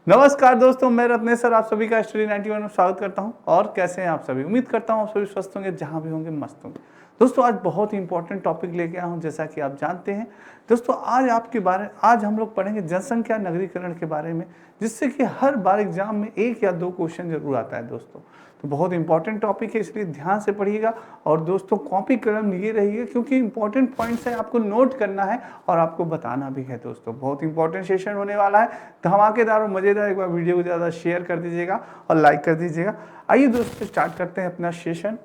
नमस्कार दोस्तों, मैं रत्नेश सर आप सभी का स्टडी 91 में स्वागत करता हूं। और कैसे हैं आप सभी? उम्मीद करता हूं आप सभी स्वस्थ होंगे, जहां भी होंगे मस्त होंगे। दोस्तों आज बहुत ही इंपॉर्टेंट टॉपिक लेके आया हूं, जैसा कि आप जानते हैं। दोस्तों आज हम लोग पढ़ेंगे जनसंख्या नगरीकरण के बारे में, जिससे कि हर बार एग्जाम में 1 या 2 क्वेश्चन जरूर आता है दोस्तों। तो बहुत इंपॉर्टेंट टॉपिक है, इसलिए ध्यान से पढ़िएगा। और दोस्तों कॉपी कलम लिए रहिए, क्योंकि इंपॉर्टेंट पॉइंट्स है, आपको नोट करना है और आपको बताना भी है। दोस्तों बहुत इंपॉर्टेंट सेशन होने वाला है, धमाकेदार और मजेदार। एक बार वीडियो को ज़्यादा शेयर कर दीजिएगा और लाइक कर दीजिएगा। आइए दोस्तों स्टार्ट करते हैं अपना सेशन।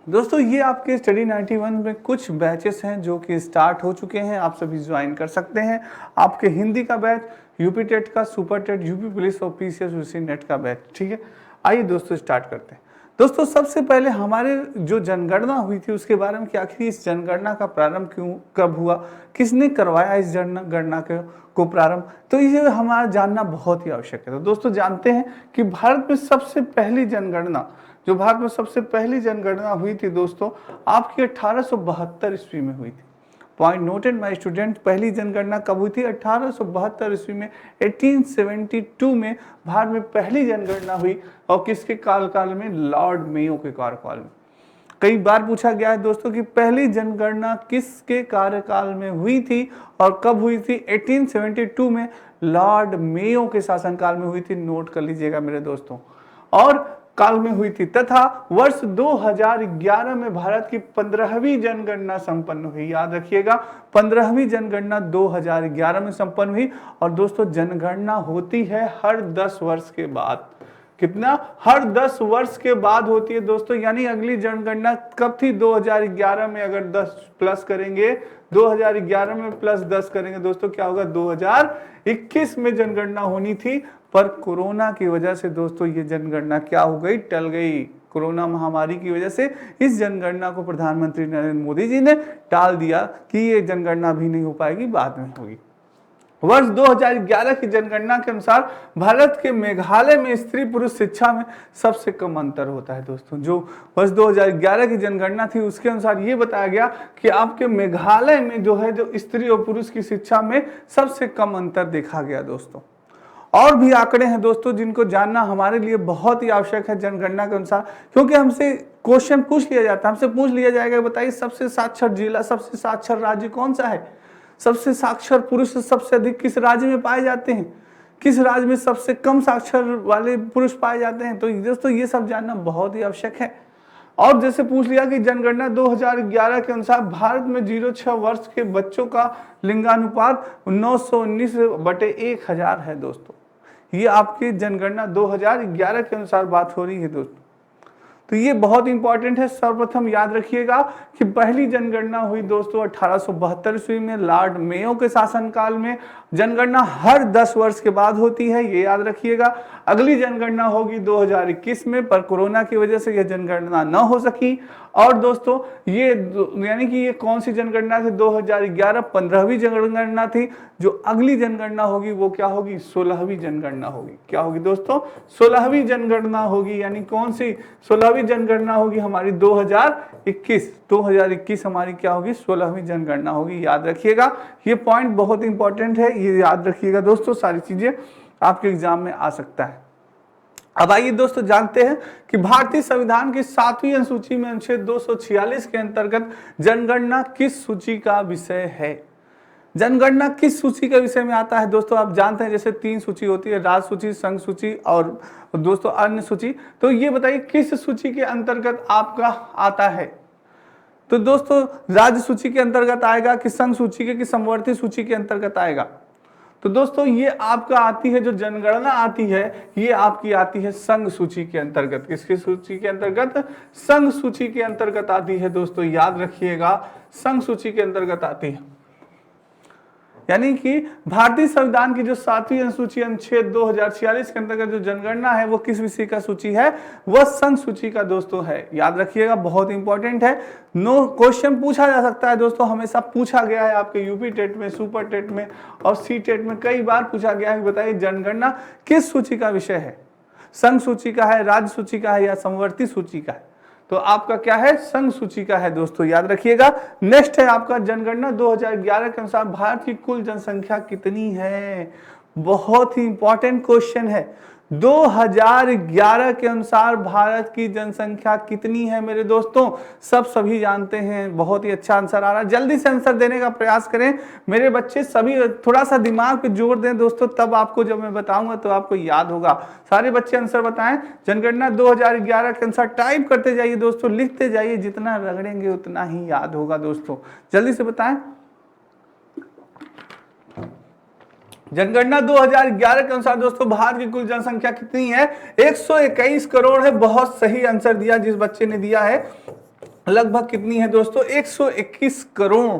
दोस्तों ये आपके स्टडी 91 में कुछ बैचेस हैं जो कि स्टार्ट हो चुके हैं, आप सभी ज्वाइन कर सकते हैं। आपके हिंदी का बैच, यूपी टेट का, सुपर टेट, यूपी पुलिस और पीसीएस यूसी नेट का बैच, ठीक है। आइए दोस्तों स्टार्ट करते हैं। दोस्तों सबसे पहले हमारे जो जनगणना हुई थी उसके बारे में, कि आखिर इस जनगणना का प्रारंभ कब हुआ, किसने करवाया इस जनगणना को प्रारंभ, तो ये हमारा जानना बहुत ही आवश्यक है। तो दोस्तों जानते हैं कि भारत में सबसे पहली जनगणना हुई थी दोस्तों आपकी 1872 ईस्वी में हुई थी। पॉइंट नोटेड माय स्टूडेंट, पहली जनगणना कब हुई थी? 1872 ईस्वी में, 1872 में भारत में पहली जनगणना हुई। और किसके कार्यकाल में? लॉर्ड मेयो के कार्यकाल में। कई बार पूछा गया है दोस्तों कि पहली जनगणना किसके कार्यकाल में हुई थी और कब हुई थी? 1872 में लॉर्ड मेयो के शासनकाल में हुई थी। नोट कर लीजिएगा मेरे दोस्तों, और काल में हुई थी। तथा वर्ष 2011 में भारत की 15वीं जनगणना संपन्न हुई। याद रखिएगा, 15वीं जनगणना 2011 में संपन्न हुई। और दोस्तों जनगणना होती है हर 10 वर्ष के बाद। कितना? हर 10 वर्ष के बाद होती है दोस्तों। यानी अगली जनगणना कब थी? 2011 में। अगर 10 प्लस करेंगे, 2011 में प्लस 10 करेंगे दोस्तों, क्या होगा? 2021 में जनगणना होनी थी, पर कोरोना की वजह से दोस्तों ये जनगणना क्या हो गई? टल गई। कोरोना महामारी की वजह से इस जनगणना को प्रधानमंत्री नरेंद्र मोदी जी ने टाल दिया कि ये जनगणना भी नहीं हो पाएगी, बाद में होगी। वर्ष 2011 की जनगणना के अनुसार भारत के मेघालय में स्त्री पुरुष शिक्षा में सबसे कम अंतर होता है दोस्तों। जो वर्ष 2011 की जनगणना थी उसके अनुसार ये बताया गया कि आपके मेघालय में जो है, जो स्त्री और पुरुष की शिक्षा में सबसे कम अंतर देखा गया दोस्तों। और भी आंकड़े हैं दोस्तों जिनको जानना हमारे लिए बहुत ही आवश्यक है जनगणना के अनुसार, क्योंकि हमसे क्वेश्चन पूछ लिया जाता है। हमसे पूछ लिया जाएगा, बताइए सबसे साक्षर जिला, सबसे साक्षर राज्य कौन सा है? सबसे साक्षर पुरुष सबसे अधिक किस राज्य में पाए जाते हैं? किस राज्य में सबसे कम साक्षर वाले पुरुष पाए जाते हैं? तो दोस्तों ये सब जानना बहुत ही आवश्यक है। और जैसे पूछ लिया कि जनगणना 2011 के अनुसार भारत में 0-6 वर्ष के बच्चों का लिंगानुपात 919/1000 है दोस्तों। ये आपकी जनगणना 2011 के अनुसार बात हो रही है दोस्तों। तो ये बहुत इंपॉर्टेंट है। सर्वप्रथम याद रखिएगा कि पहली जनगणना हुई दोस्तों 1872 ईस्वी में, लॉर्ड मेयो के शासनकाल में। जनगणना हर 10 वर्ष के बाद होती है, ये याद रखिएगा। अगली जनगणना होगी 2021 में, पर कोरोना की वजह से यह जनगणना न हो सकी। और दोस्तों ये यानी कि ये कौन सी जनगणना थी? 2011 15वीं जनगणना थी। जो अगली जनगणना होगी वो क्या होगी? 16वीं जनगणना होगी। क्या होगी दोस्तों? 16वीं जनगणना होगी। यानी कौन सी 16वीं जनगणना होगी? हमारी 2021 हमारी क्या होगी? 16वीं जनगणना होगी। याद रखिएगा, ये पॉइंट बहुत इंपॉर्टेंट है, ये याद रखिएगा दोस्तों। सारी चीजें आपके एग्जाम में आ सकता है। अब आइए दोस्तों जानते हैं कि भारतीय संविधान की 7वीं अनुसूची में अनुच्छेद 246 के अंतर्गत जनगणना किस सूची का विषय है? जनगणना किस सूची के विषय में आता है दोस्तों? आप जानते हैं जैसे 3 सूची होती है, राज्य सूची, संघ सूची और दोस्तों अन्य सूची। तो ये बताइए किस सूची के अंतर्गत आपका आता है? तो दोस्तों राज्य सूची के अंतर्गत आएगा, कि संघ सूची के, कि समवर्ती सूची के अंतर्गत आएगा? तो दोस्तों ये आपका आती है, जो जनगणना आती है ये आपकी आती है संघ सूची के अंतर्गत। किसकी सूची के अंतर्गत? संघ सूची के अंतर्गत आती है दोस्तों। याद रखिएगा, संघ सूची के अंतर्गत आती है। यानी कि भारतीय संविधान की जो 7वीं अनुसूची अनुच्छेद 2046 के अंतर्गत जो जनगणना है वो किस विषय का सूची है? वह संघ सूची का दोस्तों है। याद रखिएगा, बहुत इंपॉर्टेंट है। नो क्वेश्चन पूछा जा सकता है दोस्तों, हमेशा पूछा गया है आपके यूपी टेट में, सुपर टेट में और सी टेट में कई बार पूछा गया है। बताइए जनगणना किस सूची का विषय है? संघ सूची का है, राज्य सूची का है या समवर्ती सूची का है? तो आपका क्या है, संघ सूची का है दोस्तों, याद रखिएगा। नेक्स्ट है आपका जनगणना 2011 के अनुसार भारत की कुल जनसंख्या कितनी है। बहुत ही इंपॉर्टेंट क्वेश्चन है। 2011 के अनुसार भारत की जनसंख्या कितनी है मेरे दोस्तों, सभी जानते हैं। बहुत ही अच्छा आंसर आ रहा है, जल्दी से आंसर देने का प्रयास करें मेरे बच्चे सभी। थोड़ा सा दिमाग पे जोर दें दोस्तों, तब आपको जब मैं बताऊंगा तो आपको याद होगा। सारे बच्चे आंसर बताएं। जनगणना 2011 के अनुसार टाइप करते जाइए दोस्तों, लिखते जाइए, जितना रगड़ेंगे उतना ही याद होगा दोस्तों। जल्दी से बताएं। जनगणना 2011 के अनुसार दोस्तों भारत की कुल जनसंख्या कितनी है, 121 करोड़ है। बहुत सही आंसर दिया जिस बच्चे ने दिया है। लगभग कितनी है दोस्तों, 121 करोड़।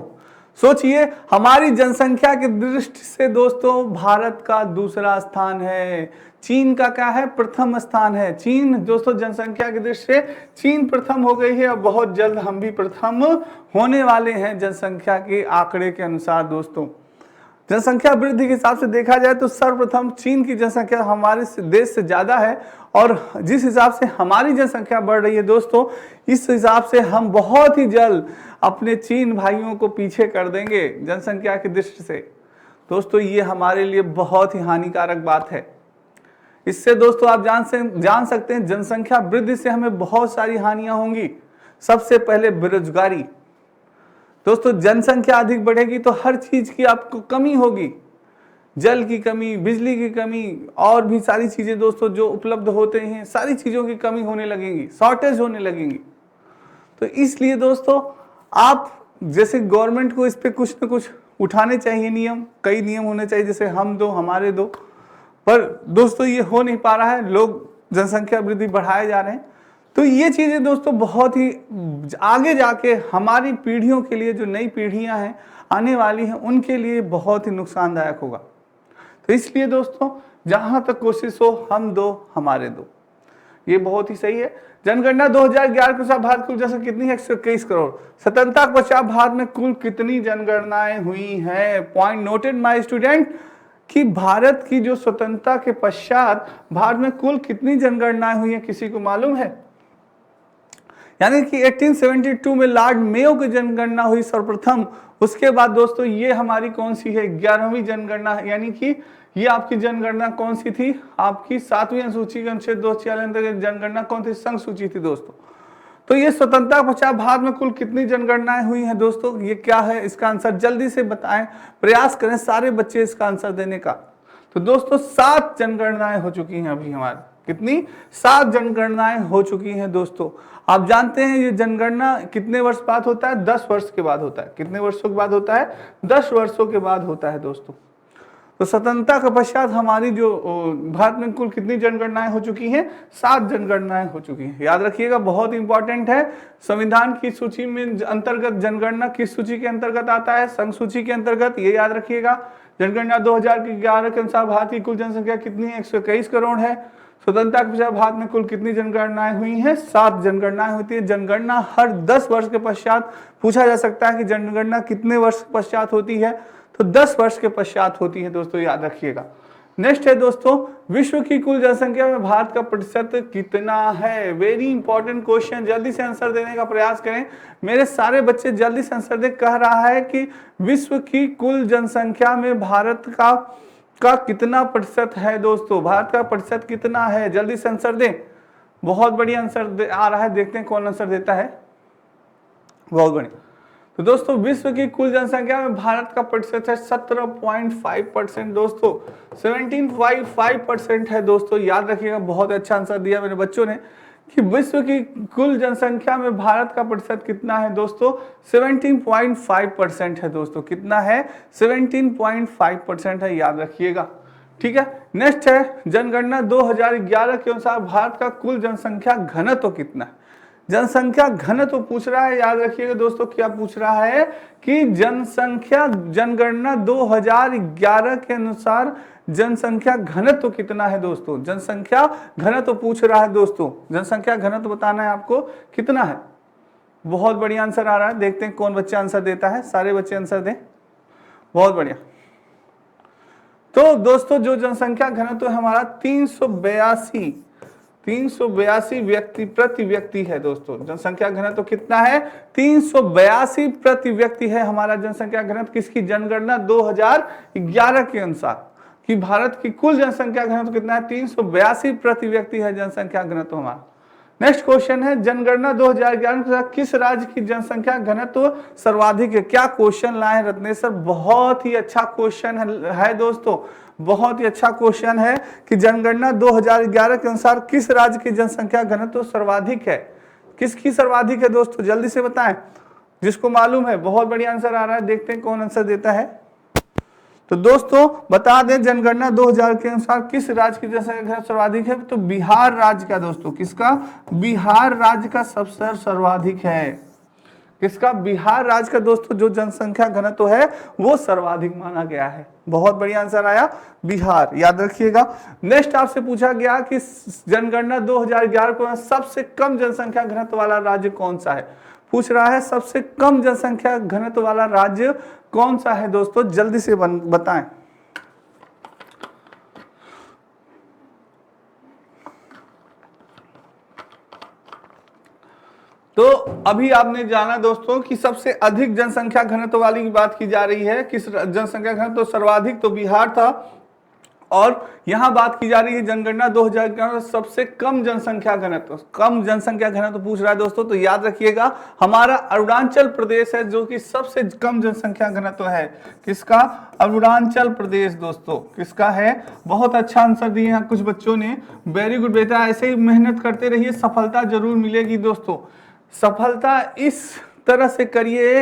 सोचिए, हमारी जनसंख्या की दृष्टि से दोस्तों भारत का दूसरा स्थान है, चीन का क्या है, प्रथम स्थान है। चीन दोस्तों जनसंख्या की दृष्टि से चीन प्रथम हो गई है और बहुत जल्द हम भी प्रथम होने वाले हैं जनसंख्या के आंकड़े के अनुसार दोस्तों। जनसंख्या वृद्धि के हिसाब से देखा जाए तो सर्वप्रथम चीन की जनसंख्या हमारे देश से ज्यादा है, और जिस हिसाब से हमारी जनसंख्या बढ़ रही है दोस्तों, इस हिसाब से हम बहुत ही जल्द अपने चीन भाइयों को पीछे कर देंगे जनसंख्या की दृष्टि से। दोस्तों ये हमारे लिए बहुत ही हानिकारक बात है। इससे दोस्तों आप जान सकते हैं जनसंख्या वृद्धि से हमें बहुत सारी हानियां होंगी। सबसे पहले बेरोजगारी दोस्तों, जनसंख्या अधिक बढ़ेगी तो हर चीज की आपको कमी होगी, जल की कमी, बिजली की कमी, और भी सारी चीजें दोस्तों जो उपलब्ध होते हैं, सारी चीजों की कमी होने लगेंगी, शॉर्टेज होने लगेंगी। तो इसलिए दोस्तों आप जैसे गवर्नमेंट को इस पे कुछ न कुछ उठाने चाहिए नियम, कई नियम होने चाहिए, जैसे हम दो हमारे दो, पर दोस्तों ये हो नहीं पा रहा है, लोग जनसंख्या वृद्धि बढ़ाए जा रहे हैं। तो ये चीजें दोस्तों बहुत ही आगे जाके हमारी पीढ़ियों के लिए, जो नई पीढ़ियां हैं आने वाली हैं, उनके लिए बहुत ही नुकसानदायक होगा। तो इसलिए दोस्तों जहां तक कोशिश हो, हम दो हमारे दो, ये बहुत ही सही है। जनगणना 2011 के अनुसार भारत कुल जनसंख्या कितनी है, 121 करोड़। स्वतंत्रता के पश्चात भारत में कुल कितनी जनगणनाएं हुई हैं। पॉइंट नोटेड माय स्टूडेंट कि भारत की जो स्वतंत्रता के पश्चात भारत में कुल कितनी जनगणनाएं हुई हैं, किसी को मालूम है? यानी कि 1872 में लॉर्ड मेयो की जनगणना हुई सर्वप्रथम। उसके बाद दोस्तों ये हमारी कौन सी है, 11वीं जनगणना है। यानी कि ये आपकी जनगणना कौन सी थी, आपकी 7वीं अनुसूची के अनुच्छेद 246 अंतर्गत जनगणना कौन थी, संघ सूची थी दोस्तों। तो ये स्वतंत्रता पश्चात भारत में कुल कितनी जनगणनाएं हुई हैं दोस्तों, ये क्या है, इसका आंसर जल्दी से बताएं, प्रयास करें सारे बच्चे इसका आंसर देने का। तो दोस्तों 7 जनगणनाएं हो चुकी हैं अभी हमारी, कितनी, 7 जनगणनाएं हो चुकी हैं दोस्तों। आप जानते हैं ये जनगणना कितने वर्ष बाद होता है, 10 वर्ष के बाद होता है। कितने वर्षों के बाद होता है, 10 वर्षों के बाद होता है दोस्तों। तो स्वतंत्रता के पश्चात हमारी जो भारत में कुल कितनी जनगणनाएं हो चुकी हैं, 7 जनगणनाएं हो चुकी हैं। याद रखिएगा, बहुत इंपॉर्टेंट है। संविधान की सूची में अंतर्गत जनगणना किस सूची के अंतर्गत आता है, संघ सूची के अंतर्गत, ये याद रखिएगा। जनगणना 2011 के अनुसार भारत की कुल जनसंख्या कितनी है, 121 करोड़ है। स्वतंत्रता के पश्चात भारत में कुल कितनी जनगणनाएं हुई हैं, 7 जनगणनाएं होती है। जनगणना हर 10 वर्ष के पश्चात पूछा जा सकता है कि जनगणना कितने वर्ष के पश्चात होती है, तो 10 वर्ष के पश्चात होती है दोस्तों, याद रखिएगा। नेक्स्ट है दोस्तों, विश्व की कुल जनसंख्या में भारत का प्रतिशत कितना है। वेरी इंपॉर्टेंट क्वेश्चन, जल्दी से आंसर देने का प्रयास करें मेरे सारे बच्चे, जल्दी से आंसर दे। कह रहा है कि विश्व की कुल जनसंख्या में भारत का कितना प्रतिशत है दोस्तों, भारत का प्रतिशत कितना है, जल्दी से आंसर दें। बहुत बढ़िया आंसर आ रहा है, देखते हैं कौन आंसर देता है। बहुत बढ़िया। तो दोस्तों विश्व की कुल जनसंख्या में भारत का प्रतिशत है 17.5% दोस्तों, 17.5% है दोस्तों, याद रखिएगा। बहुत अच्छा आंसर दिया मेरे बच्चों ने कि विश्व की कुल जनसंख्या में भारत का प्रतिशत कितना है दोस्तों, 17.5% है दोस्तों। कितना है, 17.5% है, याद रखिएगा। ठीक है। नेक्स्ट है जनगणना 2011 के अनुसार भारत का कुल जनसंख्या घनत्व कितना है। जनसंख्या घनत्व पूछ रहा है, याद रखिएगा दोस्तों। क्या पूछ रहा है कि जनगणना 2011 के अनुसार जनसंख्या घनत्व कितना है दोस्तों, जनसंख्या घनत्व पूछ रहा है दोस्तों। जनसंख्या घनत्व बताना है आपको कितना है। बहुत बढ़िया आंसर आ रहा है, देखते हैं कौन बच्चा आंसर देता है। सारे बच्चे आंसर दें, बहुत बढ़िया। तो दोस्तों जो जनसंख्या घनत्व है हमारा 382 382 व्यक्ति प्रति व्यक्ति है दोस्तों। जनसंख्या घनत्व तो कितना है? 382 प्रति व्यक्ति है हमारा जनसंख्या घनत्व। किसकी जनगणना 2011 के अनुसार कि भारत की कुल जनसंख्या घनत्व कितना है? 382 प्रति व्यक्ति है जनसंख्या घनत्व हमारा। नेक्स्ट क्वेश्चन है, जनगणना 2011 के अनुसार किस राज्य की जनसंख्या घनत्व सर्वाधिक है? क्या क्वेश्चन लाए रत्नेश सर, बहुत ही अच्छा क्वेश्चन है दोस्तों, बहुत ही अच्छा क्वेश्चन है कि जनगणना 2011 के अनुसार किस राज्य की जनसंख्या घनत्व सर्वाधिक है? किसकी सर्वाधिक है दोस्तों, जल्दी से बताएं, जिसको मालूम है। बहुत बढ़िया आंसर आ रहा है, देखते हैं कौन आंसर देता है। तो दोस्तों बता दें, जनगणना 2000 के अनुसार किस राज्य की जनसंख्या सर्वाधिक है? तो बिहार राज्य का दोस्तों। किसका? बिहार राज्य का सबसे सर्वाधिक है। किसका? बिहार राज्य का दोस्तों जो जनसंख्या घनत्व है वो सर्वाधिक माना गया है। बहुत बढ़िया आंसर आया, बिहार, याद रखिएगा। नेक्स्ट आपसे पूछा गया कि जनगणना 2011 को सबसे कम जनसंख्या घनत्व वाला राज्य कौन सा है? पूछ रहा है सबसे कम जनसंख्या घनत्व वाला राज्य कौन सा है दोस्तों, जल्दी से बताएं। तो अभी आपने जाना दोस्तों कि सबसे अधिक जनसंख्या घनत्व वाली की बात की जा रही है, किस जनसंख्या घनत्व तो सर्वाधिक तो बिहार था, और यहां बात की जा रही है जनगणना 2011 सबसे कम जनसंख्या घनत्व। कम जनसंख्या घनत्व पूछ रहा है दोस्तों, तो याद रखिएगा हमारा अरुणाचल प्रदेश है जो कि सबसे कम जनसंख्या घनत्व है। किसका? अरुणाचल प्रदेश दोस्तों। किसका है? बहुत अच्छा आंसर दिए हैं कुछ बच्चों ने, वेरी गुड बेटा, ऐसे ही मेहनत करते रहिए, सफलता जरूर मिलेगी दोस्तों। सफलता इस तरह से करिए,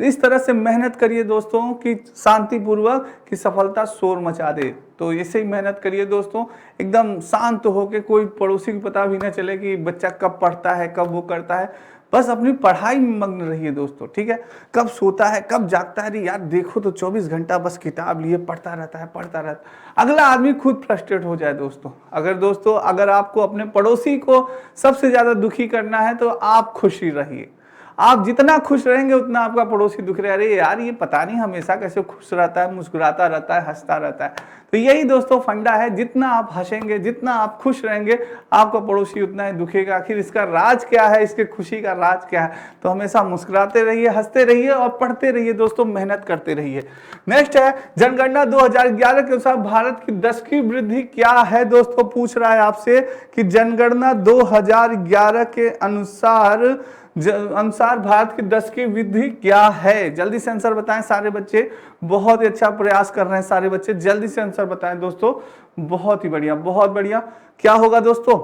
इस तरह से मेहनत करिए दोस्तों कि शांतिपूर्वक, कि सफलता शोर मचा दे। तो ऐसे ही मेहनत करिए दोस्तों, एकदम शांत होकर, कोई पड़ोसी को पता भी ना चले कि बच्चा कब पढ़ता है, कब वो करता है, बस अपनी पढ़ाई में मग्न रहिए दोस्तों, ठीक है। कब सोता है, कब जागता है, यार देखो तो 24 घंटा बस किताब लिए पढ़ता रहता है, पढ़ता रहता है। अगला आदमी खुद फ्रस्ट्रेट हो जाए दोस्तों। अगर आपको अपने पड़ोसी को सबसे ज्यादा दुखी करना है तो आप खुशी रहिए। आप जितना खुश रहेंगे उतना आपका पड़ोसी दुख रहा है, अरे यार ये पता नहीं हमेशा कैसे खुश रहता है, मुस्कुराता रहता है, हंसता रहता है। तो यही दोस्तों फंडा है, जितना आप हंसेंगे, जितना आप खुश रहेंगे, आपका पड़ोसी उतना ही दुखेगा। आखिर इसका राज क्या है, इसके खुशी का राज क्या है? तो हमेशा मुस्कुराते रहिए, हंसते रहिए और पढ़ते रहिए दोस्तों, मेहनत करते रहिए। नेक्स्ट है, जनगणना 2011 के अनुसार भारत की 10वीं वृद्धि क्या है दोस्तों? पूछ रहा है आपसे कि जनगणना 2011 के अनुसार भारत की 10वीं वृद्धि क्या है? जल्दी से आंसर बताएं सारे बच्चे, बहुत ही अच्छा प्रयास कर रहे हैं सारे बच्चे, जल्दी से आंसर बताएं दोस्तों। बहुत ही बढ़िया, बहुत बढ़िया। क्या होगा दोस्तों?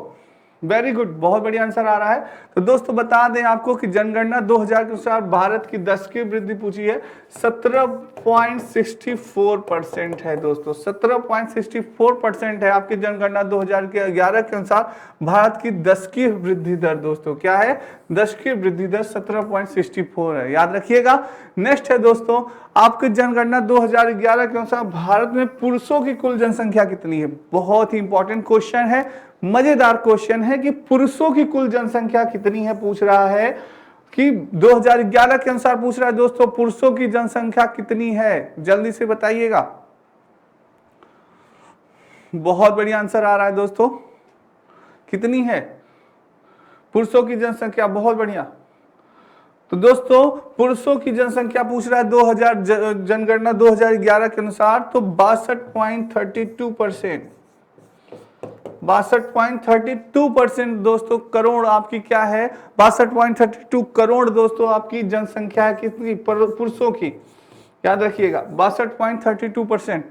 वेरी गुड, बहुत बढ़िया आंसर आ रहा है। तो दोस्तों बता दें आपको कि जनगणना 2000 के अनुसार भारत की 10वीं वृद्धि पूछी है, 17.64% है दोस्तों। 17.64% है आपकी जनगणना 2011 के अनुसार भारत की 10वीं वृद्धि दर दोस्तों। क्या है? 10वीं वृद्धि दर 17.64 है, याद रखिएगा। नेक्स्ट है दोस्तों, आपकी जनगणना 2011 के अनुसार भारत में पुरुषों की कुल जनसंख्या कितनी है? बहुत ही इंपॉर्टेंट क्वेश्चन है, मजेदार क्वेश्चन है कि पुरुषों की कुल जनसंख्या कितनी है, पूछ रहा है कि 2011 के अनुसार पूछ रहा है दोस्तों, पुरुषों की जनसंख्या कितनी है? जल्दी से बताइएगा। बहुत बढ़िया आंसर आ रहा है दोस्तों, कितनी है पुरुषों की जनसंख्या? बहुत बढ़िया। तो दोस्तों पुरुषों की जनसंख्या पूछ रहा है 2000 जनगणना 2011 के अनुसार, तो 62.32%। 62.32% दोस्तों करोड़ आपकी क्या है? 62.32 करोड़ दोस्तों आपकी जनसंख्या है कितनी? पुरुषों की, याद रखिएगा 62.32%।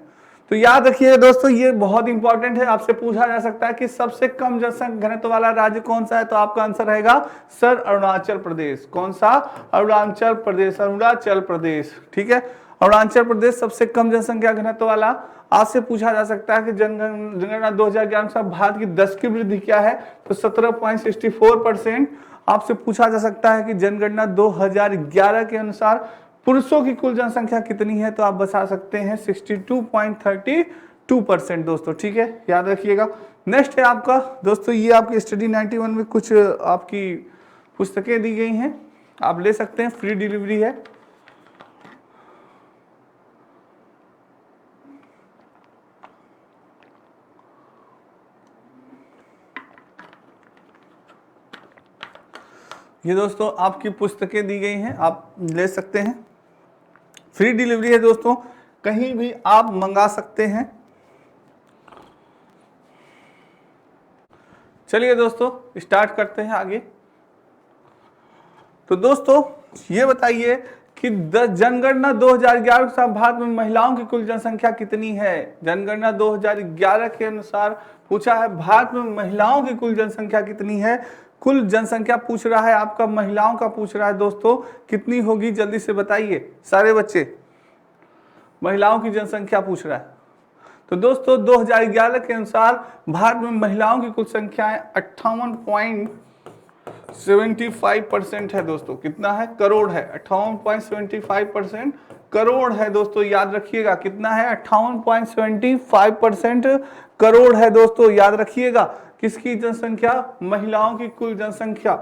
तो याद रखिए दोस्तों, ये बहुत इंपॉर्टेंट है, आपसे पूछा जा सकता है कि सबसे कम जनसंख्या घनत्व वाला राज्य कौन सा है? तो आपका आंसर रहेगा सर अरुणाचल प्रदेश। कौन सा? अरुणाचल प्रदेश, अरुणाचल प्रदेश, ठीक है। अरुणाचल प्रदेश सबसे कम जनसंख्या घनत्व वाला। आपसे पूछा जा सकता है कि जनगणना 2011 के भारत की 10वीं वृद्धि क्या है? तो 17.64%। आपसे पूछा जा सकता है कि जनगणना 2011 के अनुसार पुरुषों की कुल जनसंख्या कितनी है? तो आप बता सकते हैं 62.32% दोस्तों, ठीक है, याद रखिएगा। नेक्स्ट है आपका दोस्तों, ये आपकी स्टडी 91 में कुछ आपकी पुस्तकें दी गई हैं, आप ले सकते हैं, फ्री डिलीवरी है। ये दोस्तों आपकी पुस्तकें दी गई हैं, आप ले सकते हैं। फ्री डिलीवरी है दोस्तों, कहीं भी आप मंगा सकते हैं। चलिए दोस्तों स्टार्ट करते हैं आगे। तो दोस्तों ये बताइए कि जनगणना 2011 के अनुसार भारत में महिलाओं की कुल जनसंख्या कितनी है। जनगणना 2011 के अनुसार पूछा है भारत में महिलाओं की कुल जनसंख्या कितनी है। कुल जनसंख्या पूछ रहा है आपका, महिलाओं का पूछ रहा है दोस्तों, कितनी होगी जल्दी से बताइए सारे बच्चे। महिलाओं की जनसंख्या पूछ रहा है। तो दोस्तों 2011 के अनुसार भारत में महिलाओं की कुल संख्या 58.75% है दोस्तों। कितना है? करोड़ है। 58.75% करोड़ है दोस्तों, याद रखिएगा। कितना है? 58.75% करोड़ है दोस्तों, याद रखिएगा। किसकी जनसंख्या? महिलाओं की कुल जनसंख्या।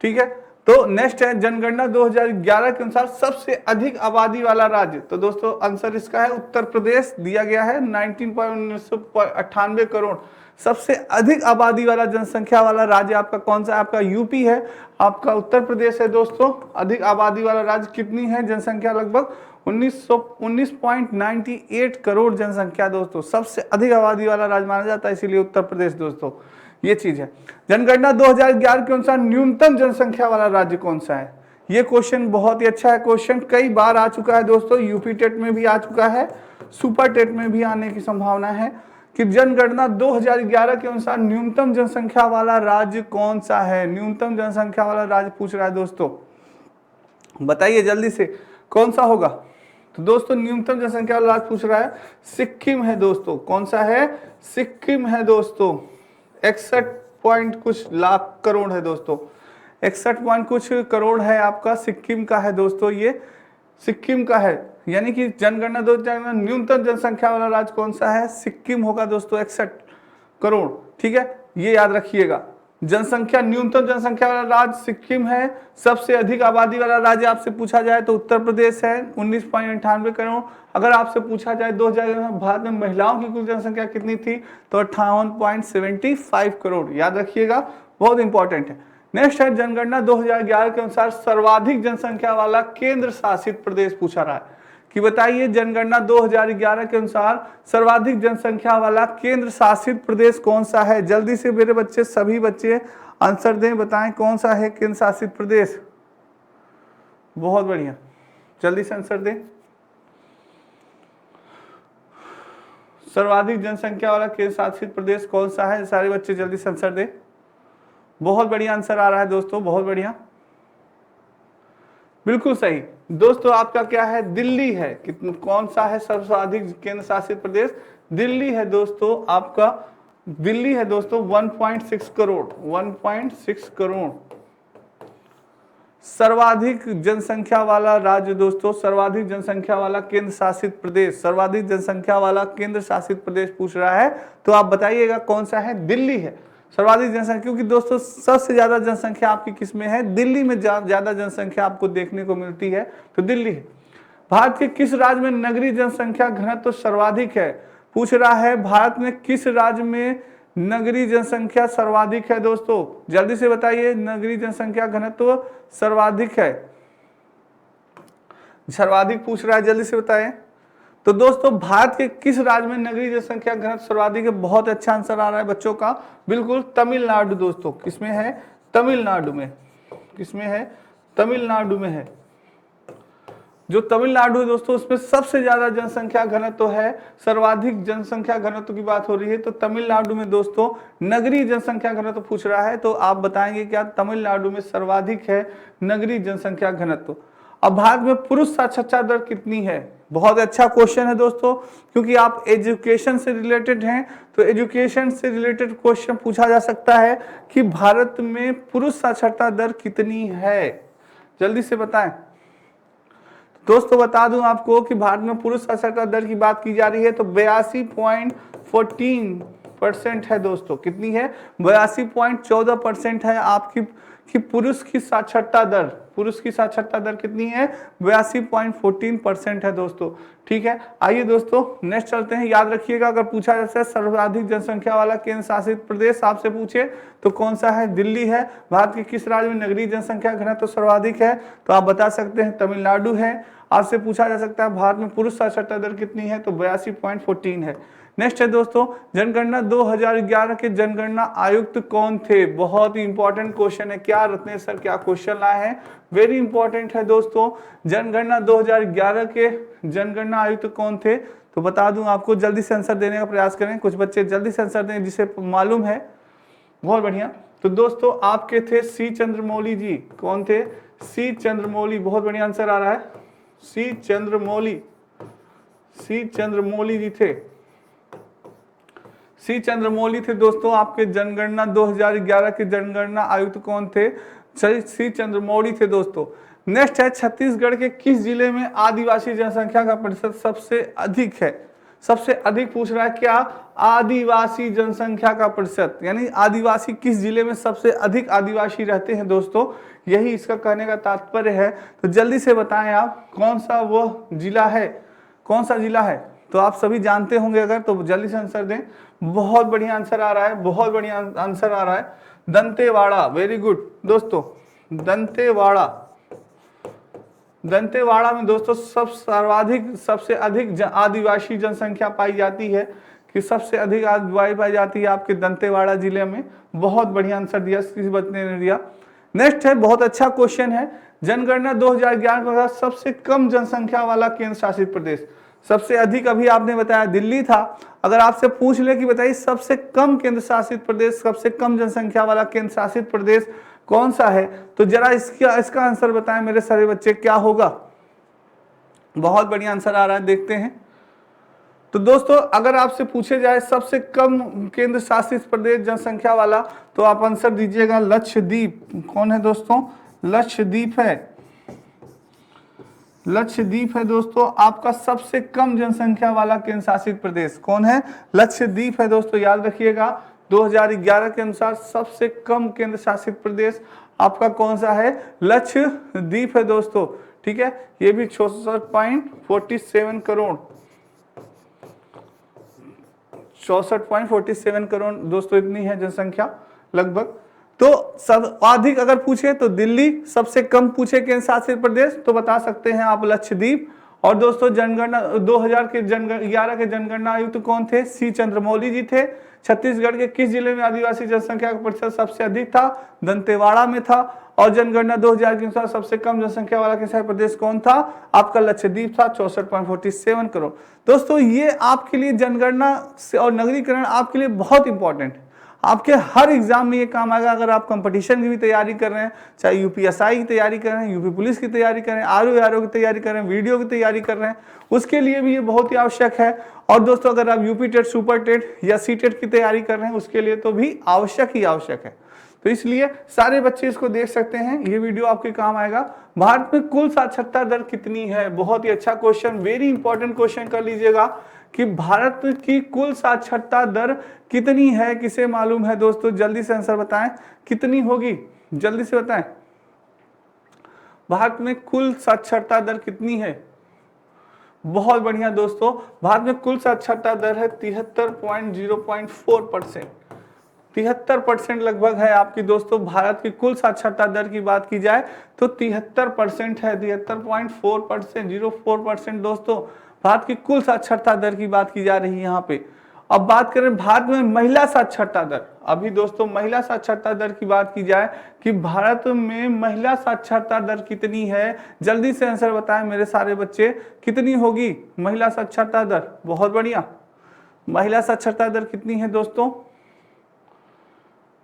ठीक है, तो नेक्स्ट है जनगणना 2011 के अनुसार सबसे अधिक आबादी वाला राज्य। तो दोस्तों आंसर इसका है उत्तर प्रदेश, दिया गया है 19.98 करोड़। सबसे अधिक आबादी वाला जनसंख्या वाला राज्य आपका कौन सा है? आपका यूपी है, आपका उत्तर प्रदेश है दोस्तों। अधिक आबादी वाला राज्य कितनी है जनसंख्या? लगभग 19.98 करोड़ जनसंख्या दोस्तों। सबसे अधिक आबादी वाला राज्य माना जाता है, इसीलिए उत्तर प्रदेश दोस्तों। ये चीज है। जनगणना 2011 के अनुसार न्यूनतम जनसंख्या वाला राज्य कौन सा है? ये क्वेश्चन बहुत ही अच्छा है। क्वेश्चन कई बार आ चुका है दोस्तों, यूपी टेट में भी आ चुका है, सुपर टेट में भी आने की संभावना है कि जनगणना 2011 के अनुसार न्यूनतम जनसंख्या वाला राज्य कौन सा है। न्यूनतम जनसंख्या वाला राज्य पूछ रहा है दोस्तों, बताइए जल्दी से कौन सा होगा। तो दोस्तों न्यूनतम जनसंख्या वाला राज्य पूछ रहा है, सिक्किम है दोस्तों। कौन सा है? सिक्किम है दोस्तों। 61 पॉइंट कुछ लाख करोड़ है दोस्तों। 61 पॉइंट कुछ करोड़ है आपका, सिक्किम का है दोस्तों। ये सिक्किम का है, यानी कि जनगणना 2011 न्यूनतम जनसंख्या वाला राज्य कौन सा है? सिक्किम होगा दोस्तों, 61 करोड़। ठीक है, ये याद रखिएगा। जनसंख्या, न्यूनतम जनसंख्या वाला राज्य सिक्किम है। सबसे अधिक आबादी वाला राज्य आपसे पूछा जाए तो उत्तर प्रदेश है, 19.98 करोड़। अगर आपसे पूछा जाए 2011 में भारत में महिलाओं की कुल जनसंख्या कितनी थी, तो 58.75 करोड़, याद रखिएगा, बहुत इंपॉर्टेंट है। नेक्स्ट है जनगणना 2011 के अनुसार सर्वाधिक जनसंख्या वाला केंद्र शासित प्रदेश पूछा रहा है कि बताइए जनगणना 2011 के अनुसार सर्वाधिक जनसंख्या वाला केंद्र शासित प्रदेश कौन सा है। जल्दी से मेरे बच्चे, सभी बच्चे आंसर दें, बताएं कौन सा है केंद्र शासित प्रदेश। बहुत बढ़िया, जल्दी से आंसर दें। सर्वाधिक जनसंख्या वाला केंद्र शासित प्रदेश कौन सा है? सारे बच्चे जल्दी से आंसर दें। बहुत बढ़िया आंसर आ रहा है दोस्तों, बहुत बढ़िया, बिल्कुल सही दोस्तों। आपका क्या है? दिल्ली है। कौन सा है सर्वाधिक केंद्र शासित प्रदेश? दिल्ली है दोस्तों, आपका दिल्ली है दोस्तों। 1.6 करोड़, 1.6 करोड़ सर्वाधिक जनसंख्या वाला राज्य दोस्तों, सर्वाधिक जनसंख्या वाला केंद्र शासित प्रदेश, सर्वाधिक जनसंख्या वाला केंद्र शासित प्रदेश पूछ रहा है, तो आप बताइएगा कौन सा है? दिल्ली है सर्वाधिक जनसंख्या, क्योंकि दोस्तों सबसे ज्यादा जनसंख्या आपकी किस में है? दिल्ली में ज्यादा जनसंख्या आपको देखने को मिलती है, तो दिल्ली है। भारत के किस राज्य में नगरीय जनसंख्या घनत्व तो सर्वाधिक है? पूछ रहा है भारत में किस राज्य में नगरीय जनसंख्या सर्वाधिक है दोस्तों, जल्दी से बताइए। नगरीय जनसंख्या घनत्व सर्वाधिक है, सर्वाधिक पूछ रहा है, जल्दी से बताएं। तो दोस्तों भारत के किस राज्य में नगरीय जनसंख्या घनत्व सर्वाधिक है? बहुत अच्छा आंसर आ रहा है बच्चों का, बिल्कुल तमिलनाडु दोस्तों। किसमें है? तमिलनाडु में। किसमें है? तमिलनाडु में है। जो तमिलनाडु है दोस्तों, उसमें सबसे ज्यादा जनसंख्या घनत्व है, सर्वाधिक जनसंख्या घनत्व की बात हो रही है, तो तमिलनाडु में दोस्तों नगरीय जनसंख्या घनत्व पूछ रहा है, तो आप बताएंगे क्या? तमिलनाडु में सर्वाधिक है नगरीय जनसंख्या घनत्व। अब भारत में पुरुष साक्षरता दर कितनी है? बहुत अच्छा क्वेश्चन है दोस्तों, क्योंकि आप एजुकेशन से रिलेटेड हैं, तो एजुकेशन से रिलेटेड क्वेश्चन पूछा जा सकता है कि भारत में पुरुष साक्षरता दर कितनी है, जल्दी से बताएं दोस्तों। बता दूं आपको कि भारत में पुरुष साक्षरता दर की बात की जा रही है, तो 82.14% है दोस्तों। कितनी है? 82.14% है आपकी पुरुष की साक्षरता दर। पुरुष की साक्षरता दर कितनी है? 82.14% है दोस्तों। ठीक है, आइए दोस्तों नेक्स्ट चलते हैं। याद रखिएगा, अगर पूछा जाता है सर्वाधिक जनसंख्या वाला केंद्र शासित प्रदेश आपसे पूछे तो कौन सा है? दिल्ली है। भारत के किस राज्य में नगरीय जनसंख्या घनत्व तो सर्वाधिक है? तो आप बता सकते हैं तमिलनाडु है। आपसे पूछा जा सकता है भारत में पुरुष साक्षरता दर कितनी है? तो 82.14 है। नेक्स्ट है दोस्तों, जनगणना 2011 के जनगणना आयुक्त कौन थे? बहुत ही इंपॉर्टेंट क्वेश्चन है। क्या रत्नेश सर क्या क्वेश्चन लाए हैं? वेरी इंपॉर्टेंट है दोस्तों। जनगणना 2011 के जनगणना आयुक्त कौन थे? तो बता दूं आपको, जल्दी से आंसर देने का प्रयास करें। कुछ बच्चे जल्दी से आंसर दें जिसे मालूम है। बहुत बढ़िया। तो दोस्तों आपके थे सी चंद्रमौली जी। कौन थे? सी चंद्रमौली। बहुत बढ़िया आंसर आ रहा है, सी चंद्रमौली। सी चंद्रमौली जी थे। सी चंद्रमौली थे दोस्तों आपके जनगणना 2011 के जनगणना आयुक्त कौन थे? सी चंद्रमौली थे दोस्तों। नेक्स्ट है, छत्तीसगढ़ के किस जिले में आदिवासी जनसंख्या का प्रतिशत सबसे अधिक है? सबसे अधिक पूछ रहा है क्या? आदिवासी जनसंख्या का प्रतिशत, यानी आदिवासी किस जिले में सबसे अधिक आदिवासी रहते हैं दोस्तों, यही इसका कहने का तात्पर्य है। तो जल्दी से बताएं आप कौन सा वो जिला है, कौन सा जिला है? तो आप सभी जानते होंगे, अगर तो जल्दी से आंसर दें। बहुत बढ़िया आंसर आ रहा है, बहुत बढ़िया आंसर आ रहा है, दंतेवाड़ा। वेरी गुड दोस्तों, दंतेवाड़ा। दंतेवाड़ा में दोस्तों सबसे अधिक आदिवासी जनसंख्या पाई जाती है, कि सबसे अधिक आदिवासी पाई जाती है आपके दंतेवाड़ा जिले में। बहुत बढ़िया आंसर दिया, किसी बच्चे ने दिया। नेक्स्ट है, बहुत अच्छा क्वेश्चन है, जनगणना 2011 का सबसे कम जनसंख्या वाला केंद्र शासित प्रदेश। सबसे अधिक अभी आपने बताया दिल्ली था। अगर आपसे पूछ ले कि बताइए सबसे कम केंद्र शासित प्रदेश, सबसे कम जनसंख्या वाला केंद्र शासित प्रदेश कौन सा है, तो जरा इसका आंसर बताएं मेरे सारे बच्चे, क्या होगा? बहुत बढ़िया आंसर आ रहा है, देखते हैं। तो दोस्तों अगर आपसे पूछे जाए सबसे कम केंद्र शासित प्रदेश जनसंख्या वाला, तो आप आंसर दीजिएगा लक्षद्वीप। कौन है दोस्तों? लक्षद्वीप है। लक्षद्वीप है दोस्तों आपका सबसे कम जनसंख्या वाला केंद्र शासित प्रदेश। कौन है? लक्षद्वीप है दोस्तों, याद रखिएगा। 2011 के अनुसार सबसे कम केंद्र शासित प्रदेश आपका कौन सा है? लक्षद्वीप है दोस्तों। ठीक है, ये भी 64.47 करोड़, 64.47 करोड़ दोस्तों इतनी है जनसंख्या लगभग। तो सर्वाधिक अगर पूछे तो दिल्ली, सबसे कम पूछे केंद्र शासित प्रदेश तो बता सकते हैं आप लक्षद्वीप। और दोस्तों जनगणना 2011 के जनगणना आयुक्त कौन थे? सी चंद्रमौली जी थे। छत्तीसगढ़ के किस जिले में आदिवासी जनसंख्या का प्रतिशत सबसे अधिक था? दंतेवाड़ा में था। और जनगणना 2000 के अनुसार सबसे कम जनसंख्या वाला केंद्र शासित प्रदेश कौन था? आपका लक्षद्वीप था, 64.47 करोड़। दोस्तों ये आपके लिए जनगणना और नगरीकरण आपके लिए बहुत इंपॉर्टेंट है। आपके हर एग्जाम में ये काम आएगा। अगर आप कंपटीशन की भी तैयारी कर रहे हैं, चाहे यूपीएसआई की तैयारी कर रहे हैं, यूपी पुलिस की तैयारी कर रहे हैं, आरओ की तैयारी कर रहे हैं, वीडियो की तैयारी कर रहे हैं, उसके लिए भी ये बहुत ही आवश्यक है। और दोस्तों अगर आप यूपी टेट, सुपर टेट या सी टेट की तैयारी कर रहे हैं, उसके लिए तो भी आवश्यक ही आवश्यक है। तो इसलिए सारे बच्चे इसको देख सकते हैं, ये वीडियो आपके काम आएगा। भारत में कुल साक्षरता दर कितनी है? बहुत ही अच्छा क्वेश्चन, वेरी इंपॉर्टेंट क्वेश्चन कर लीजिएगा कि भारत की कुल साक्षरता दर कितनी है, किसे मालूम है दोस्तों? जल्दी से आंसर बताएं, कितनी होगी? जल्दी से बताएं, भारत में कुल साक्षरता दर कितनी है? बहुत बढ़िया दोस्तों, भारत में कुल साक्षरता दर है 73.04%। 73% लगभग है आपकी दोस्तों। भारत की कुल साक्षरता दर की बात की जाए तो 73% है, 73.4%, 04% दोस्तों भारत की कुल साक्षरता दर की बात की जा रही है यहाँ पे। अब बात करें भारत में महिला साक्षरता दर। अभी दोस्तों महिला साक्षरता दर की बात की जाए कि भारत में महिला साक्षरता दर कितनी है, जल्दी से आंसर बताएं मेरे सारे बच्चे, कितनी होगी महिला साक्षरता दर? बहुत बढ़िया, महिला साक्षरता दर कितनी है दोस्तों?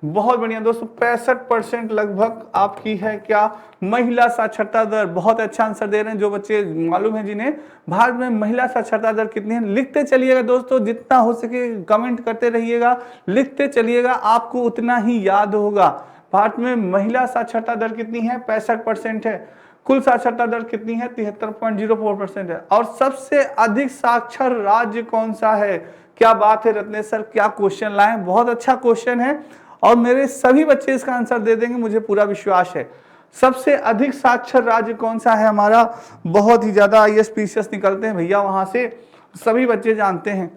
बहुत बढ़िया दोस्तों, 65% लगभग आपकी है क्या महिला साक्षरता दर। बहुत अच्छा आंसर दे रहे हैं जो बच्चे मालूम है जिन्हें। भारत में महिला साक्षरता दर कितनी है? लिखते चलिएगा दोस्तों, जितना हो सके कमेंट करते रहिएगा, लिखते चलिएगा, आपको उतना ही याद होगा। भारत में महिला साक्षरता दर कितनी है? 65% है। कुल साक्षरता दर कितनी है? 73.04% है। और सबसे अधिक साक्षर राज्य कौन सा है? क्या बात है रत्नेश सर, क्या क्वेश्चन लाए, बहुत अच्छा क्वेश्चन है और मेरे सभी बच्चे इसका आंसर दे देंगे, मुझे पूरा विश्वास है। सबसे अधिक साक्षर राज्य कौन सा है हमारा? बहुत ही ज्यादा आईएएस पीसीएस निकलते हैं भैया वहां से, सभी बच्चे जानते हैं।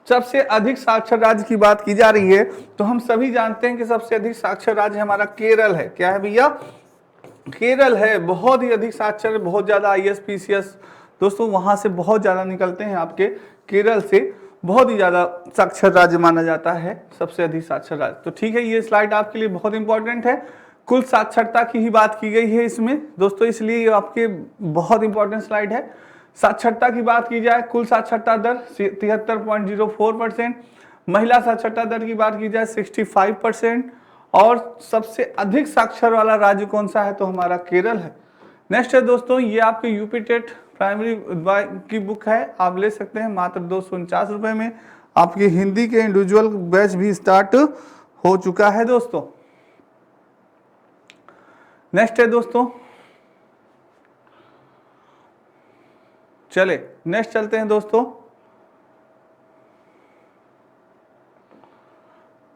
सबसे अधिक साक्षर राज्य की बात की जा रही है तो हम सभी जानते हैं कि सबसे अधिक साक्षर राज्य हमारा केरल है। क्या है भैया? केरल है, बहुत ही अधिक साक्षर, बहुत ज्यादा आईएएस पीसीएस दोस्तों वहां से बहुत ज्यादा निकलते हैं, आपके केरल से बहुत ही ज्यादा साक्षर राज्य माना जाता है, सबसे अधिक साक्षर राज्य। तो ठीक है, ये स्लाइड आपके लिए बहुत इंपॉर्टेंट है। कुल साक्षरता की ही बात की गई है इसमें दोस्तों, इसलिए ये आपके बहुत इंपॉर्टेंट स्लाइड है। साक्षरता की बात की जाए, कुल साक्षरता दर 73.04%, महिला साक्षरता दर की बात की जाए 65%, और सबसे अधिक साक्षर वाला राज्य कौन सा है? तो हमारा केरल है। नेक्स्ट है दोस्तों, ये आपके यूपी टेट प्राइमरी की बुक है, आप ले सकते हैं मात्र 249 रुपए में। आपकी हिंदी के इंडिविजुअल बैच भी स्टार्ट हो चुका है दोस्तों। नेक्स्ट है दोस्तों, चले नेक्स्ट चलते हैं दोस्तों,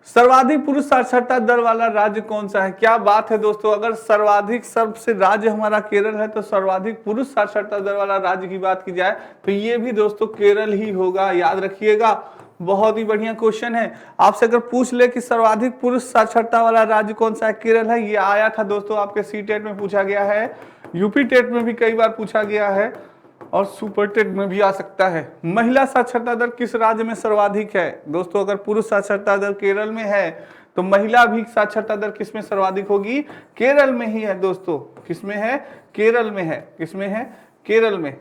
सर्वाधिक पुरुष साक्षरता दर वाला राज्य कौन सा है? क्या बात है दोस्तों, अगर सर्वाधिक सबसे राज्य हमारा केरल है तो सर्वाधिक पुरुष साक्षरता दर वाला राज्य की बात की जाए तो ये भी दोस्तों केरल ही होगा, याद रखिएगा। बहुत ही बढ़िया क्वेश्चन है। आपसे अगर पूछ ले कि सर्वाधिक पुरुष साक्षरता वाला राज्य कौन सा है, केरल है। ये आया था दोस्तों आपके सी टेट में पूछा गया है, यूपी टेट में भी कई बार पूछा गया है, और सुपर टेट में भी आ सकता है। महिला साक्षरता दर किस राज्य में सर्वाधिक है? दोस्तों अगर पुरुष साक्षरता दर केरल में है तो महिला भी साक्षरता दर किस में सर्वाधिक होगी? केरल में ही है दोस्तों। किस में है? केरल में है। किस में है? केरल में।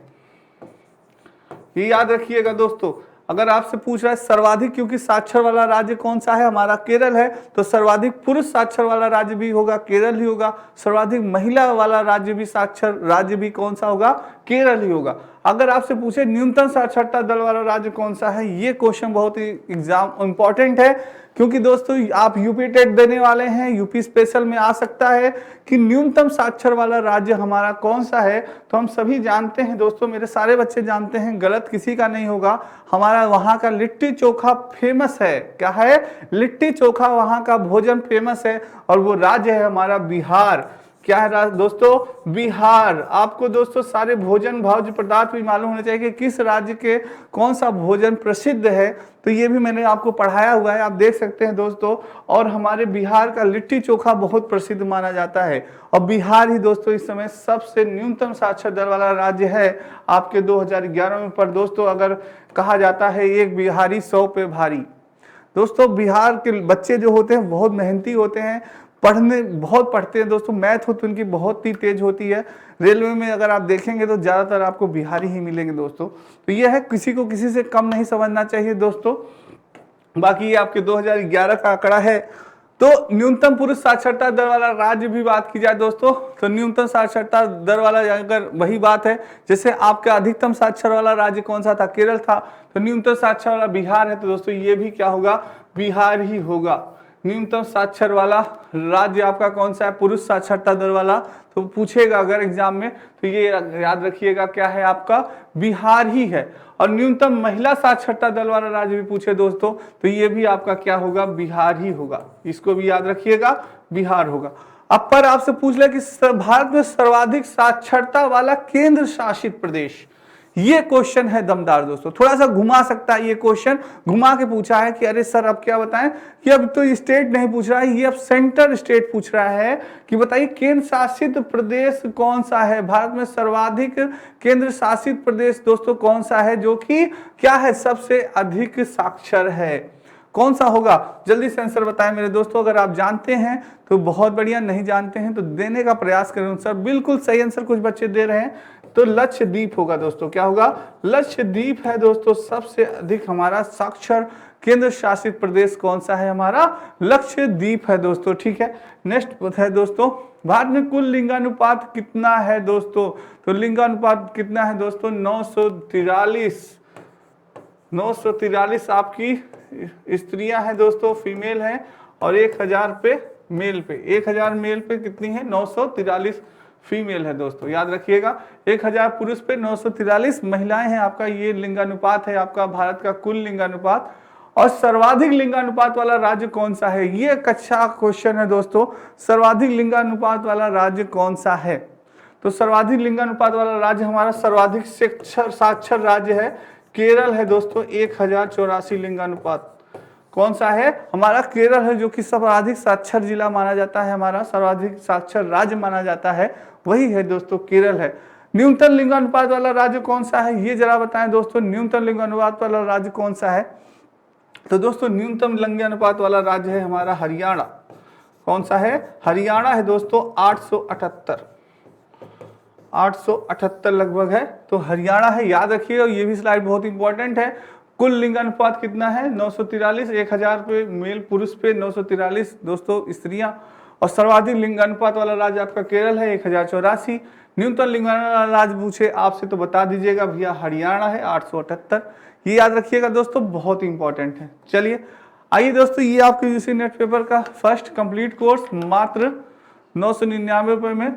ये याद रखिएगा दोस्तों। अगर आपसे पूछ रहा है सर्वाधिक, क्योंकि साक्षर वाला राज्य कौन सा है? हमारा केरल है, तो सर्वाधिक पुरुष साक्षर वाला राज्य भी होगा, केरल ही होगा। सर्वाधिक महिला वाला राज्य भी, साक्षर राज्य भी कौन सा होगा? केरल ही होगा। अगर आपसे पूछे न्यूनतम साक्षरता दर वाला राज्य कौन सा है, ये क्वेश्चन बहुत ही एग्जाम इंपॉर्टेंट है, क्योंकि दोस्तों आप यूपी टेट देने वाले हैं, यूपी स्पेशल में आ सकता है कि न्यूनतम साक्षर वाला राज्य हमारा कौन सा है। तो हम सभी जानते हैं दोस्तों, मेरे सारे बच्चे जानते हैं, गलत किसी का नहीं होगा, हमारा वहां का लिट्टी चोखा फेमस है। क्या है? लिट्टी चोखा वहां का भोजन फेमस है, और वो राज्य है हमारा बिहार। क्या है दोस्तों? बिहार। आपको दोस्तों सारे भोजन भोज्य पदार्थ भी मालूम होने चाहिए कि किस राज्य के कौन सा भोजन प्रसिद्ध है, तो ये भी मैंने आपको पढ़ाया हुआ है, आप देख सकते हैं दोस्तों। और हमारे बिहार का लिट्टी चोखा बहुत प्रसिद्ध माना जाता है, और बिहार ही दोस्तों इस समय सबसे न्यूनतम साक्षर दर वाला राज्य है आपके 2011 में। पर दोस्तों अगर कहा जाता है एक बिहारी 100 पे भारी। दोस्तों बिहार के बच्चे जो होते हैं बहुत मेहनती होते हैं, पढ़ने बहुत पढ़ते हैं दोस्तों, मैथ हो तो उनकी बहुत ही तेज होती है। रेलवे में अगर आप देखेंगे तो ज़्यादातर आपको बिहारी ही मिलेंगे दोस्तों। तो ये है, किसी को किसी से कम नहीं समझना चाहिए दोस्तों। बाकी ये आपके 2011 का आंकड़ा है। तो न्यूनतम पुरुष साक्षरता दर वाला राज्य भी बात की जाए दोस्तों, तो न्यूनतम साक्षरता दर वाला अगर वही बात है, जैसे आपका अधिकतम साक्षर वाला राज्य कौन सा था? केरल था। तो न्यूनतम साक्षर वाला बिहार है, तो दोस्तों ये भी क्या होगा? बिहार ही होगा। न्यूनतम साक्षर वाला राज्य आपका कौन सा है? पुरुष साक्षरता दर वाला। तो पूछेगा अगर एग्जाम में, तो ये याद रखिएगा क्या है आपका? बिहार ही है। और न्यूनतम महिला साक्षरता दर वाला राज्य भी पूछे दोस्तों, तो ये भी आपका क्या होगा? बिहार ही होगा। इसको भी याद रखिएगा, बिहार होगा। अब पर आपसे पूछ ले कि भारत में सर्वाधिक साक्षरता वाला केंद्र शासित प्रदेश, ये क्वेश्चन है दमदार दोस्तों। थोड़ा सा घुमा सकता है ये क्वेश्चन, घुमा के पूछा है कि अरे सर अब क्या बताएं, कि अब तो स्टेट नहीं पूछ रहा है, ये अब सेंटर स्टेट पूछ रहा है कि बताइए केंद्र शासित प्रदेश कौन सा है? भारत में सर्वाधिक केंद्र शासित प्रदेश दोस्तों कौन सा है, जो कि क्या है? सबसे अधिक साक्षर है। कौन सा होगा? जल्दी से आंसर बताएं मेरे दोस्तों। अगर आप जानते हैं तो बहुत बढ़िया, नहीं जानते हैं तो देने का प्रयास करें सर। बिल्कुल सही आंसर कुछ बच्चे दे रहे हैं, तो लक्षद्वीप होगा दोस्तों। क्या होगा? लक्षद्वीप है दोस्तों सबसे अधिक हमारा साक्षर केंद्र शासित प्रदेश कौन सा है? हमारा लक्षद्वीप है दोस्तों। ठीक है, नेक्स्ट है दोस्तों, भारत में कुल लिंगानुपात कितना है दोस्तों? तो लिंगानुपात कितना है दोस्तों? 943 आपकी स्त्रियां हैं दोस्तों, फीमेल हैं, और 1000 पे मेल पे, 1000 मेल पे कितनी है? 943 फीमेल है दोस्तों, याद रखिएगा। 1000 पुरुष पे 943 महिलाएं हैं। आपका ये लिंगानुपात है आपका भारत का कुल लिंगानुपात। और सर्वाधिक लिंगानुपात वाला राज्य कौन सा है? ये एक अच्छा क्वेश्चन है दोस्तों, सर्वाधिक लिंगानुपात वाला राज्य कौन सा है? तो सर्वाधिक लिंगानुपात वाला राज्य हमारा सर्वाधिक साक्षर राज्य है केरल है दोस्तों, 1084 लिंगानुपात। कौन सा है? हमारा केरल है, जो कि सर्वाधिक साक्षर जिला माना जाता है, हमारा सर्वाधिक साक्षर राज्य माना जाता है, वही है दोस्तों केरल है। न्यूनतम लिंगानुपात वाला राज्य कौन सा है? ये जरा बताएं दोस्तों, न्यूनतम लिंगानुपात वाला राज्य कौन सा है? तो दोस्तों न्यूनतम लिंगानुपात वाला राज्य है हमारा हरियाणा। कौन सा है? हरियाणा है दोस्तों, 878 लगभग है, तो हरियाणा है, याद रखिएगा। ये भी स्लाइड बहुत इंपॉर्टेंट है। कुल लिंगानुपात कितना है? 943, 1000 पे मेल पुरुष पे 943 दोस्तों स्त्रियां। और सर्वाधिक लिंगानुपात वाला राज्य आपका केरल है, 1084। न्यूनतम लिंगानुपात वाला राज्य पूछे आपसे तो बता दीजिएगा भैया हरियाणा है, 878। ये याद रखिएगा दोस्तों, बहुत इंपॉर्टेंट है। चलिए आइए दोस्तों, ये आपके यूजीसी नेट पेपर का फर्स्ट कंप्लीट कोर्स मात्र 999 रुपए में।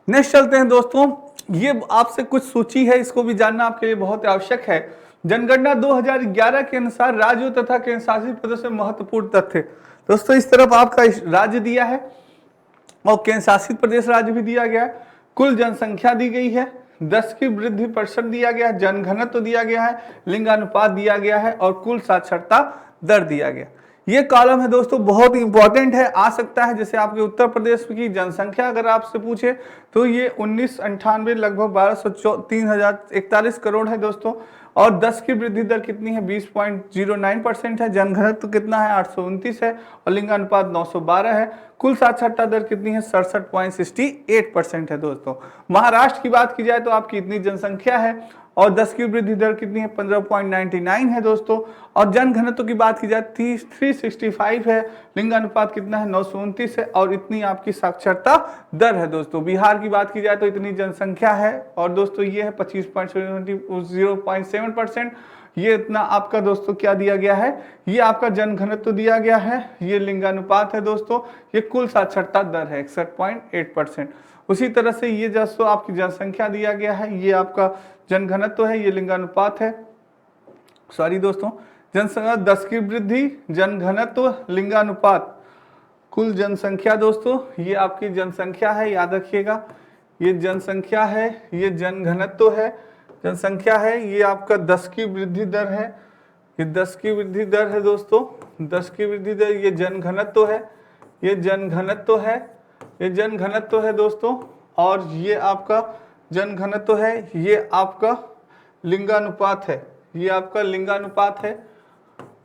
नेक्स्ट चलते हैं दोस्तों, ये आपसे कुछ सूची है, इसको भी जानना आपके लिए बहुत आवश्यक है। जनगणना 2011 के अनुसार राज्यों तथा केंद्र शासित प्रदेश में महत्वपूर्ण तथ्य। दोस्तों इस तरफ आपका राज्य दिया है और केंद्र शासित प्रदेश राज्य भी दिया गया है। कुल जनसंख्या दी गई है, 10 की वृद्धि प्रतिशत दिया गया है, जनघनत्व दिया गया है, लिंगानुपात दिया गया है और कुल साक्षरता दर दिया गया। ये कॉलम है दोस्तों, बहुत इंपॉर्टेंट है, आ सकता है। जैसे आपके उत्तर प्रदेश की जनसंख्या अगर आपसे पूछे तो ये 1998 लगभग 3041 करोड़ है दोस्तों। और 10 की वृद्धि दर कितनी है? 20.09% है। जनघनत्व कितना है? 829 है और लिंगानुपात 912 है। कुल साक्षरता दर कितनी है? 67.68% है दोस्तों। महाराष्ट्र की बात की जाए तो आपकी इतनी जनसंख्या है और 10 की वृद्धि दर कितनी है? 15.99 है दोस्तों। और जनघनत्व की बात की जाए 365 है, लिंगानुपात कितना है? 929 है और इतनी आपकी साक्षरता दर है दोस्तों। बिहार की बात की जाए तो इतनी जनसंख्या है और दोस्तों ये है 25.0.7%। ये इतना आपका दोस्तों क्या दिया गया है? ये आपका जनघनत्व दिया गया है, ये लिंगानुपात है दोस्तों, ये कुल साक्षरता दर है 61.8%। उसी तरह से ये दोस्तों आपकी जनसंख्या दिया गया है, ये आपका जनघनत्व है, ये लिंगानुपात है। सॉरी दोस्तों, जनसंख्या 10 की वृद्धि, जनघनत्व, लिंगानुपात, कुल जनसंख्या दोस्तों, ये आपकी जनसंख्या है, याद रखिएगा। ये जनसंख्या है, ये जनघनत्व है, जनसंख्या है, ये आपका 10 की वृद्धि दर है, ये 10 की वृद्धि दर है दोस्तों, 10 की वृद्धि दर, ये जनघनत्व है, ये जनघनत्व है, ये जनघनत्व है दोस्तों। और ये आपका जनघनत्व है, ये आपका लिंगानुपात है, ये आपका लिंगानुपात है,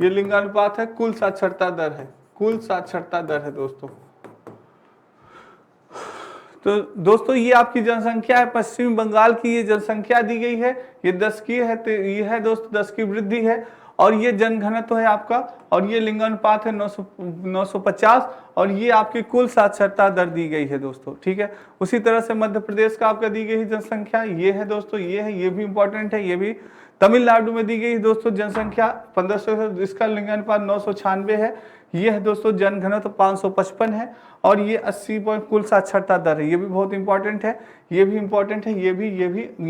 ये लिंगानुपात है। कुल साक्षरता दर है, कुल साक्षरता दर है दोस्तों। तो दोस्तों ये आपकी जनसंख्या है, पश्चिम बंगाल की ये जनसंख्या दी गई है, ये 10 की है, तो ये है दोस्तों 10 की वृद्धि है और ये जनघनत्व है आपका और ये लिंगानुपात है 950 और ये आपकी कुल साक्षरता दर दी गई है दोस्तों, ठीक है। उसी तरह से मध्य प्रदेश का आपका दी गई जनसंख्या ये है दोस्तों, ये है, ये भी इंपॉर्टेंट है। ये भी तमिलनाडु में दी गई दोस्तों जनसंख्या 1500, इसका लिंगानुपात 996 है। ये है दोस्तों जनघनत्व 555 है और ये 80 कुल साक्षरता दर है, ये भी बहुत इंपॉर्टेंट है, ये भी इंपॉर्टेंट है, ये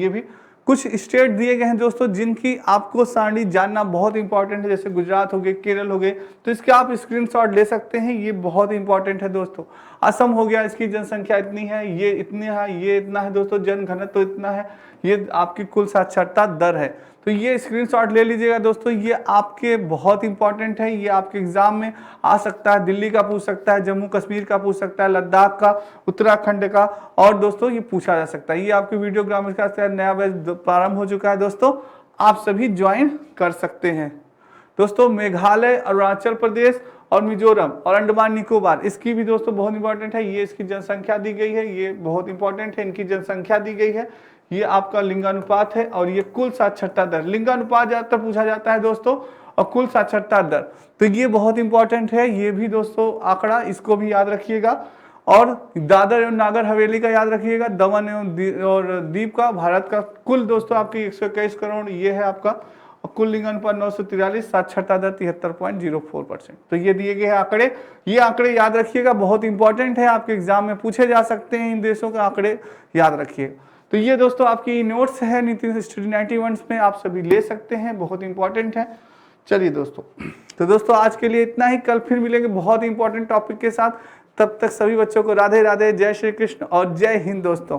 भी। कुछ स्टेट दिए गए हैं दोस्तों जिनकी आपको सारणी जानना बहुत इंपॉर्टेंट है, जैसे गुजरात हो गए, केरल हो गए, तो इसके आप स्क्रीनशॉट ले सकते हैं, ये बहुत इंपॉर्टेंट है दोस्तों। असम हो गया, इसकी जनसंख्या इतनी है, ये इतनी है, ये इतना है दोस्तों, जनघनत्व तो इतना है, ये आपकी कुल साक्षरता दर है। तो ये स्क्रीनशॉट ले लीजिएगा दोस्तों, ये आपके बहुत इंपॉर्टेंट है, ये आपके एग्जाम में आ सकता है, दिल्ली का पूछ सकता है, जम्मू कश्मीर का पूछ सकता है, लद्दाख का, उत्तराखंड का, और दोस्तों ये पूछा जा सकता है। ये आपके वीडियो ग्रामर का नया बैच प्रारंभ हो चुका है दोस्तों, आप सभी ज्वाइन कर सकते हैं दोस्तों। मेघालय, अरुणाचल प्रदेश और मिजोरम और अंडमान निकोबार, इसकी भी दोस्तों बहुत इंपॉर्टेंट है, ये इसकी जनसंख्या दी गई है, ये बहुत इंपॉर्टेंट है, इनकी जनसंख्या दी गई है, ये आपका लिंगानुपात है और ये कुल साक्षरता दर। लिंगानुपात ज्यादातर पूछा जाता है दोस्तों और कुल साक्षरता दर, तो ये बहुत इंपॉर्टेंट है, ये भी दोस्तों आंकड़ा, इसको भी याद रखिएगा। और दादर एवं नागर हवेली का याद रखिएगा, दमन एवं और दीप का, भारत का कुल दोस्तों आपकी 121 करोड़ ये है आपका, और कुल लिंगानुपात 943, साक्षरता दर 73.04%। तो ये दिए गए हैं आंकड़े, ये आंकड़े याद रखिएगा, बहुत इंपॉर्टेंट है, आपके एग्जाम में पूछे जा सकते हैं, इन देशों के आंकड़े याद रखिए। तो ये दोस्तों आपकी नोट्स है नीति स्टडी 91 में, आप सभी ले सकते हैं, बहुत इंपॉर्टेंट है। चलिए दोस्तों, तो दोस्तों आज के लिए इतना ही, कल फिर मिलेंगे बहुत इंपॉर्टेंट टॉपिक के साथ। तब तक सभी बच्चों को राधे राधे, जय श्री कृष्ण और जय हिंद दोस्तों।